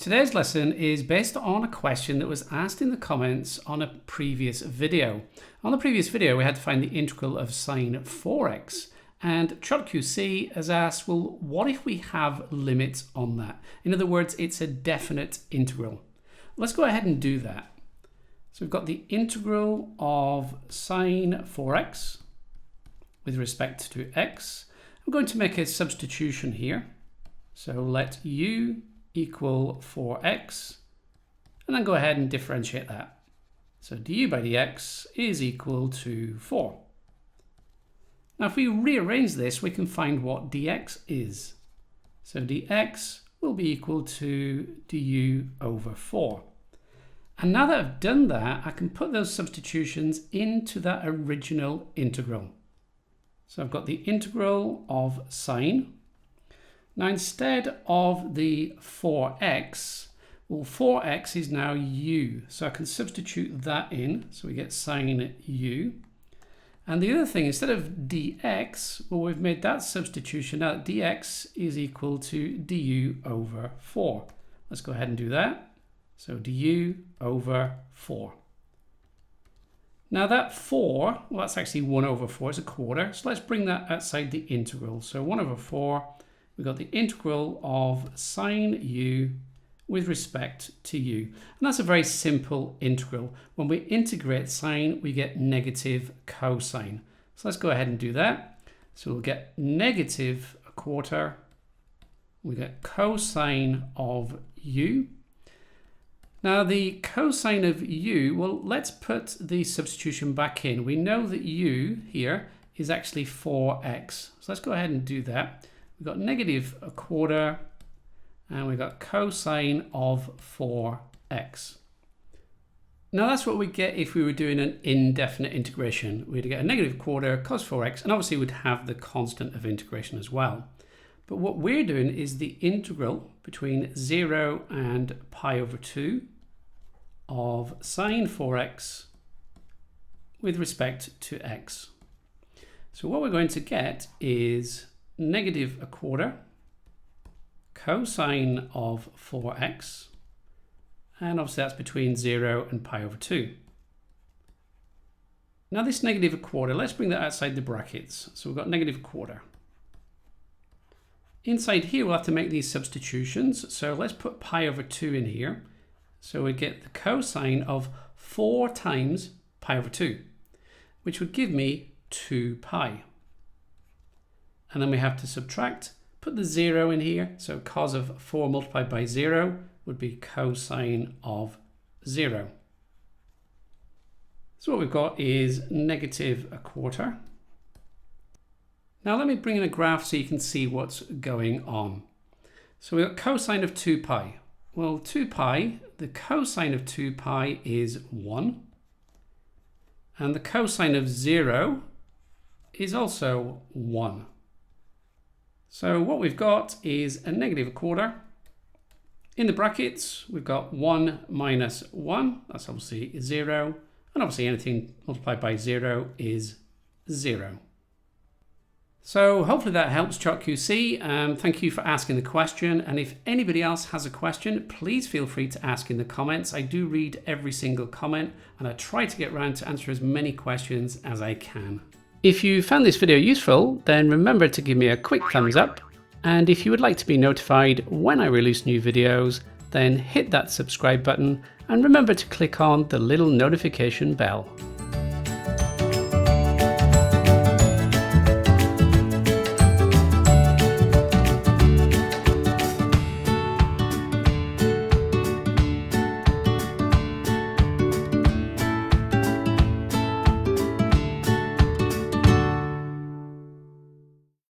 Today's lesson is based on a question that was asked in the comments on a previous video. On the previous video, we had to find the integral of sine 4x. And ChotQC has asked, well, what if we have limits on that? In other words, it's a definite integral. Let's go ahead and do that. So we've got the integral of sine 4x with respect to x. I'm going to make a substitution here. So let u equal 4x, and then go ahead and differentiate that. So du by dx is equal to 4. Now if we rearrange this, we can find what dx is. So dx will be equal to du over 4. And now that I've done that, I can put those substitutions into that original integral. So I've got the integral of sine. Now instead of the 4x, well, 4x is now u. So I can substitute that in. So we get sine u. And the other thing, instead of dx, well, we've made that substitution. Now dx is equal to du over 4. Let's go ahead and do that. So du over 4. Now that 4, well, that's actually 1 over 4. It's a quarter. So let's bring that outside the integral. So 1 over 4. We've got the integral of sine u with respect to u. And that's a very simple integral. When we integrate sine, we get negative cosine. So let's go ahead and do that. So we'll get negative a quarter. We get cosine of u. Now the cosine of u, well, let's put the substitution back in. We know that u here is actually 4x. So let's go ahead and do that. We've got negative a quarter, and we've got cosine of 4x. Now that's what we get if we were doing an indefinite integration. We'd get a negative quarter cos 4x, and obviously we'd have the constant of integration as well. But what we're doing is the integral between 0 and pi over 2 of sine 4x with respect to x. So what we're going to get is negative a quarter cosine of 4x, and obviously that's between 0 and pi over 2. Now this negative a quarter, let's bring that outside the brackets. So we've got negative a quarter. Inside here we'll have to make these substitutions, so let's put pi over 2 in here. So we get the cosine of 4 times pi over 2, which would give me 2 pi. And then we have to subtract, put the 0 in here. So cos of 4 multiplied by 0 would be cosine of 0. So what we've got is negative a quarter. Now let me bring in a graph so you can see what's going on. So we've got cosine of 2 pi. Well, 2 pi, the cosine of 2 pi is 1. And the cosine of 0 is also 1. So what we've got is a negative a quarter. In the brackets, we've got 1 minus 1. That's obviously 0. And obviously anything multiplied by 0 is 0. So hopefully that helps ChotQC. Thank you for asking the question. And if anybody else has a question, please feel free to ask in the comments. I do read every single comment, and I try to get around to answer as many questions as I can. If you found this video useful, then remember to give me a quick thumbs up. And if you would like to be notified when I release new videos, then hit that subscribe button and remember to click on the little notification bell.